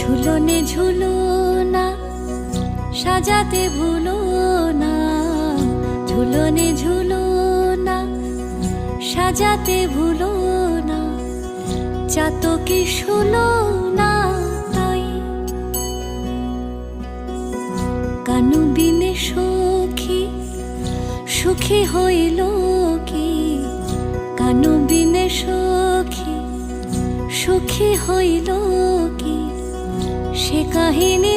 ঝুলনে ঝুলো না, সাজাতে ভুলো না। ঝুলনে ঝুলো না, সাজাতে ভুলো না। চাতকে শুলো না তাই। কানু বিনে সখী সুখী হইল কি? কানু বিনে সখী সুখী হইল কি? সে কাহিনী